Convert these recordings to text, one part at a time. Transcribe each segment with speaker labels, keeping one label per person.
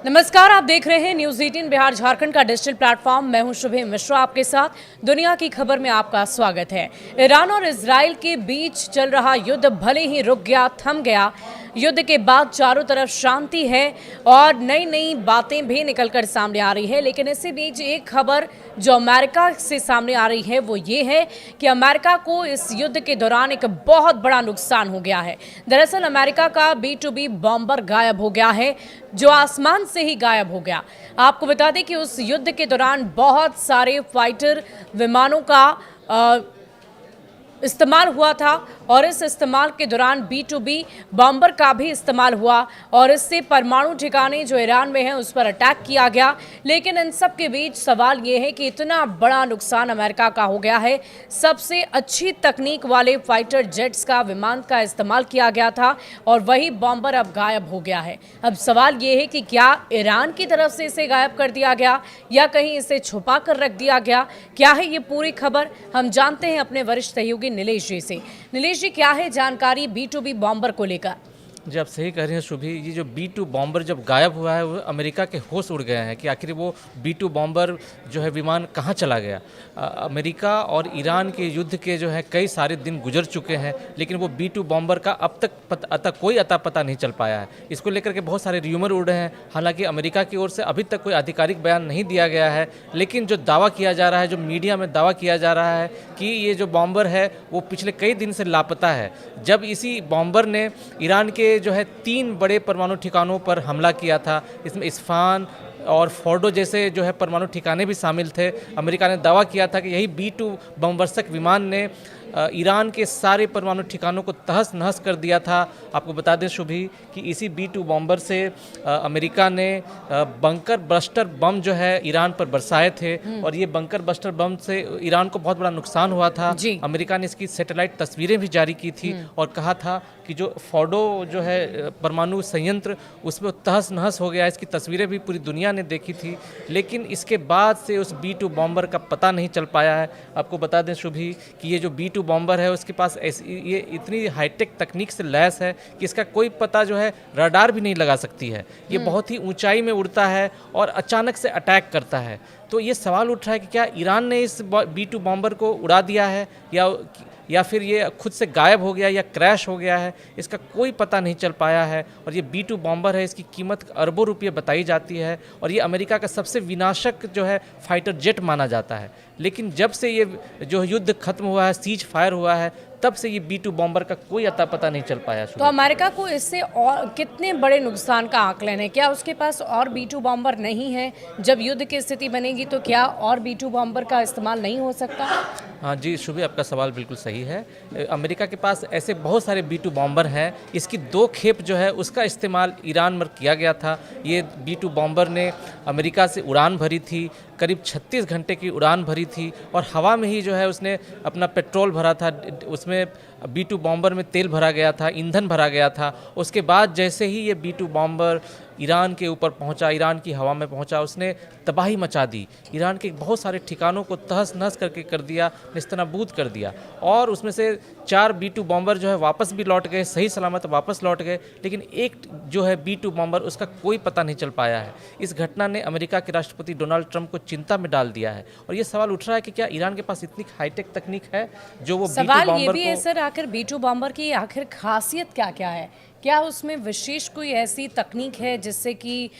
Speaker 1: नमस्कार, आप देख रहे हैं न्यूज 18 बिहार झारखंड का डिजिटल प्लेटफॉर्म। मैं हूं शुभे मिश्रा आपके साथ। दुनिया की खबर में आपका स्वागत है। ईरान और इजराइल के बीच चल रहा युद्ध भले ही रुक गया, थम गया, युद्ध के बाद चारों तरफ शांति है और नई नई बातें भी निकलकर सामने आ रही है। लेकिन इसी बीच एक खबर जो अमेरिका से सामने आ रही है वो ये है कि अमेरिका को इस युद्ध के दौरान एक बहुत बड़ा नुकसान हो गया है। दरअसल अमेरिका का B-2B बॉम्बर गायब हो गया है, जो आसमान से ही गायब हो गया। आपको बता दें कि उस युद्ध के दौरान बहुत सारे फाइटर विमानों का इस्तेमाल हुआ था और इस इस्तेमाल के दौरान B-2B बॉम्बर का भी इस्तेमाल हुआ और इससे परमाणु ठिकाने जो ईरान में हैं उस पर अटैक किया गया। लेकिन इन सब के बीच सवाल ये है कि इतना बड़ा नुकसान अमेरिका का हो गया है। सबसे अच्छी तकनीक वाले फाइटर जेट्स का विमान का इस्तेमाल किया गया था और वही बॉम्बर अब गायब हो गया है। अब सवाल ये है कि क्या ईरान की तरफ से इसे गायब कर दिया गया या कहीं इसे छुपा कर रख दिया गया? क्या है ये पूरी खबर, हम जानते हैं अपने वरिष्ठ सहयोगी नीलेश जी से। नीलेश जी, क्या है जानकारी B-2B बॉम्बर को लेकर?
Speaker 2: जी, आप सही कह रहे हैं शुभी। ये जो B-2 बॉम्बर जब गायब हुआ है वो अमेरिका के होश उड़ गए हैं कि आखिर वो B-2 बॉम्बर जो है विमान कहाँ चला गया। अमेरिका और ईरान के युद्ध के जो है कई सारे दिन गुजर चुके हैं, लेकिन वो B-2 बॉम्बर का अब तक कोई अता पता नहीं चल पाया है। इसको लेकर के बहुत सारे र्यूमर उड़ रहे हैं। हालांकि अमेरिका की ओर से अभी तक कोई आधिकारिक बयान नहीं दिया गया है, लेकिन जो दावा किया जा रहा है, जो मीडिया में दावा किया जा रहा है कि ये जो बॉम्बर है वो पिछले कई दिन से लापता है। जब इसी बॉम्बर ने ईरान के जो है 3 बड़े परमाणु ठिकानों पर हमला किया था, इसमें इस्फहान और फोर्डो जैसे जो है परमाणु ठिकाने भी शामिल थे। अमेरिका ने दावा किया था कि यही B-2 बमवर्षक विमान ने ईरान के सारे परमाणु ठिकानों को तहस नहस कर दिया था। आपको बता दें शुभी कि इसी B-2 बॉम्बर से अमेरिका ने बंकर बस्टर बम जो है ईरान पर बरसाए थे और ये बंकर बस्टर बम से ईरान को बहुत बड़ा नुकसान हुआ था। अमेरिका ने इसकी सैटेलाइट तस्वीरें भी जारी की थी और कहा था कि जो फोर्डो जो है परमाणु संयंत्र उसमें तहस नहस हो गया। इसकी तस्वीरें भी पूरी दुनिया ने देखी थी, लेकिन इसके बाद से उस B-2 बॉम्बर का पता नहीं चल पाया है। आपको बता दें शुभी कि ये जो B-2 बॉम्बर है उसके पास ये इतनी हाईटेक तकनीक से लैस है कि इसका कोई पता जो है रडार भी नहीं लगा सकती है। ये बहुत ही ऊंचाई में उड़ता है और अचानक से अटैक करता है। तो ये सवाल उठ रहा है कि क्या ईरान ने इस B-2 बॉम्बर को उड़ा दिया है या फिर ये खुद से गायब हो गया या क्रैश हो गया है, इसका कोई पता नहीं चल पाया है। और ये B-2 बॉम्बर है, इसकी कीमत अरबों रुपये बताई जाती है और ये अमेरिका का सबसे विनाशक जो है फाइटर जेट माना जाता है। लेकिन जब से ये जो युद्ध खत्म हुआ है, सीज फायर हुआ है, तब से ये B-2 बॉम्बर का कोई अता पता नहीं चल पाया।
Speaker 1: तो अमेरिका को इससे और कितने बड़े नुकसान का आकलन है? क्या उसके पास और B-2 बॉम्बर नहीं है? जब युद्ध की स्थिति बनेगी तो क्या और B-2 बॉम्बर का इस्तेमाल नहीं हो सकता?
Speaker 2: हाँ जी शुभी, आपका सवाल बिल्कुल सही है। अमेरिका के पास ऐसे बहुत सारे B-2 बॉम्बर हैं। इसकी 2 खेप जो है उसका इस्तेमाल ईरान में किया गया था। ये B-2 बॉम्बर ने अमेरिका से उड़ान भरी थी, करीब 36 घंटे की उड़ान भरी थी और हवा में ही जो है उसने अपना पेट्रोल भरा था। उसमें B-2 बॉम्बर में तेल भरा गया था, ईंधन भरा गया था। उसके बाद जैसे ही ये B-2 बॉम्बर ईरान के ऊपर पहुंचा, ईरान की हवा में पहुंचा, उसने तबाही मचा दी। ईरान के बहुत सारे ठिकानों को तहस नहस करके कर दिया, निस्तनाबूद कर दिया। और उसमें से 4 B-2 बॉम्बर जो है वापस भी लौट गए, सही सलामत वापस लौट गए, लेकिन एक जो है B-2 बॉम्बर उसका कोई पता नहीं चल पाया है। इस घटना ने अमेरिका के राष्ट्रपति डोनाल्ड ट्रंप को चिंता में डाल दिया है और ये सवाल उठ रहा है कि क्या ईरान के पास इतनी हाईटेक तकनीक है जो वो B-2 बॉम्बर
Speaker 1: ये भी है सर, आखिर B-2 बॉम्बर की आखिर खासियत क्या क्या है? क्या उसमें विशेष कोई ऐसी तकनीक है जिससे कि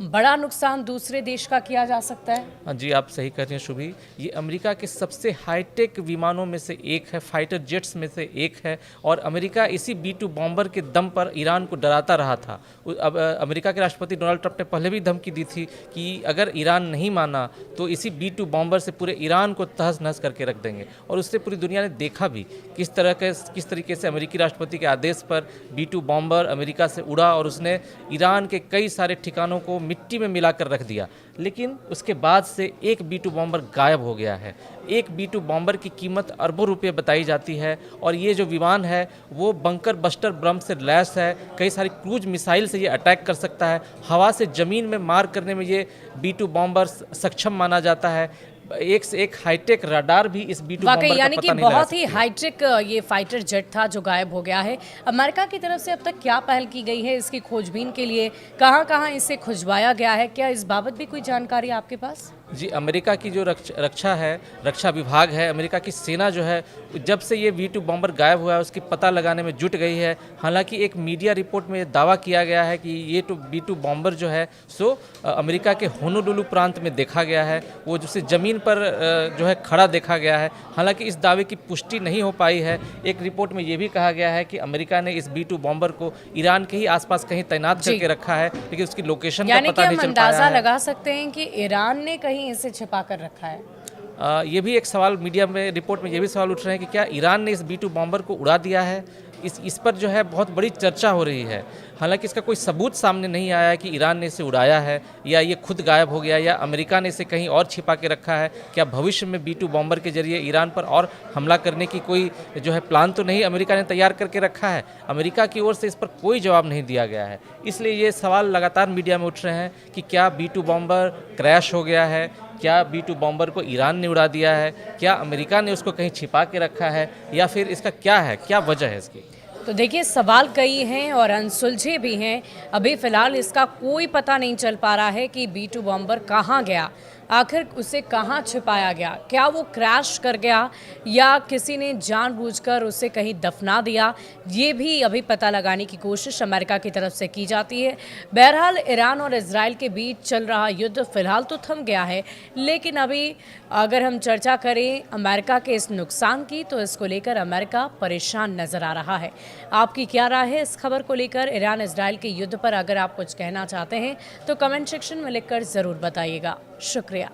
Speaker 1: बड़ा नुकसान दूसरे देश का किया जा सकता है?
Speaker 2: हाँ जी, आप सही कह रहे हैं शुभी। ये अमेरिका के सबसे हाईटेक विमानों में से एक है, फाइटर जेट्स में से एक है और अमेरिका इसी B-2 बॉम्बर के दम पर ईरान को डराता रहा था। अब अमेरिका के राष्ट्रपति डोनाल्ड ट्रंप ने पहले भी धमकी दी थी कि अगर ईरान नहीं माना तो इसी B-2 बॉम्बर से पूरे ईरान को तहस नहस करके रख देंगे। और उससे पूरी दुनिया ने देखा भी किस तरीके से अमेरिकी राष्ट्रपति के आदेश पर B-2 बॉम्बर अमेरिका से उड़ा और उसने ईरान के कई सारे ठिकानों को मिट्टी में मिलाकर रख दिया। लेकिन उसके बाद से एक B-2 बॉम्बर गायब हो गया है। एक B-2 बॉम्बर की कीमत अरबों रुपए बताई जाती है और ये जो विमान है वो बंकर बस्टर बम से लैस है। कई सारी क्रूज मिसाइल से ये अटैक कर सकता है। हवा से ज़मीन में मार करने में ये B-2 बॉम्बर सक्षम माना जाता है। एक से एक हाईटेक रडार भी इस B2
Speaker 1: वाकई
Speaker 2: बॉम्बर का
Speaker 1: यानी कि
Speaker 2: पता नहीं लगा
Speaker 1: बहुत ही
Speaker 2: सकती है।
Speaker 1: हाईटेक ये फाइटर जेट था जो गायब हो गया है। अमेरिका की तरफ से अब तक क्या पहल की गई है इसकी खोजबीन के लिए, कहाँ कहाँ इसे खुजवाया गया है, क्या इस बाबत भी कोई जानकारी है आपके पास?
Speaker 2: जी, अमेरिका की जो रक्षा विभाग है, अमेरिका की सेना जो है, जब से ये V2 बॉम्बर गायब हुआ है उसकी पता लगाने में जुट गई है। हालांकि एक मीडिया रिपोर्ट में दावा किया गया है कि ये B2 बॉम्बर जो है सो अमेरिका के होनोलुलु प्रांत में देखा गया है, वो जिसे ज़मीन पर जो है खड़ा देखा गया है। हालांकि इस दावे की पुष्टि नहीं हो पाई है। एक रिपोर्ट में ये भी कहा गया है कि अमेरिका ने इस B2 बॉम्बर को ईरान के ही आसपास कहीं तैनात करके रखा है, लेकिन उसकी लोकेशन का
Speaker 1: यानी कि
Speaker 2: पता नहीं
Speaker 1: हम
Speaker 2: चल पाया
Speaker 1: अंदाजा
Speaker 2: है।
Speaker 1: लगा सकते हैं कि ईरान ने कहीं इसे छिपा कर रखा है।
Speaker 2: ये भी एक सवाल मीडिया में रिपोर्ट में ये भी सवाल उठ रहे हैं कि क्या ईरान ने इस B2 बॉम्बर को उड़ा दिया है। इस पर जो है बहुत बड़ी चर्चा हो रही है। हालांकि इसका कोई सबूत सामने नहीं आया है कि ईरान ने इसे उड़ाया है या ये खुद गायब हो गया या अमेरिका ने इसे कहीं और छिपा के रखा है। क्या भविष्य में B2 बॉम्बर के जरिए ईरान पर और हमला करने की कोई जो है प्लान तो नहीं अमेरिका ने तैयार करके रखा है। अमेरिका की ओर से इस पर कोई जवाब नहीं दिया गया है। इसलिए ये सवाल लगातार मीडिया में उठ रहे हैं कि क्या B2 बॉम्बर क्रैश हो गया है, क्या B2 बॉम्बर को ईरान ने उड़ा दिया है, क्या अमेरिका ने उसको कहीं छिपा के रखा है, या फिर इसका क्या है, क्या वजह है इसकी।
Speaker 1: तो देखिए सवाल कई हैं और अनसुलझे भी हैं। अभी फ़िलहाल इसका कोई पता नहीं चल पा रहा है कि B2 बॉम्बर कहाँ गया, आखिर उसे कहाँ छिपाया गया, क्या वो क्रैश कर गया या किसी ने जानबूझकर उसे कहीं दफना दिया, ये भी अभी पता लगाने की कोशिश अमेरिका की तरफ से की जाती है। बहरहाल ईरान और इजराइल के बीच चल रहा युद्ध फिलहाल तो थम गया है, लेकिन अभी अगर हम चर्चा करें अमेरिका के इस नुकसान की तो इसको लेकर अमेरिका परेशान नजर आ रहा है। आपकी क्या राय है इस खबर को लेकर? ईरान इजराइल के युद्ध पर अगर आप कुछ कहना चाहते हैं तो कमेंट सेक्शन में लिखकर ज़रूर बताइएगा। शुक्रिया।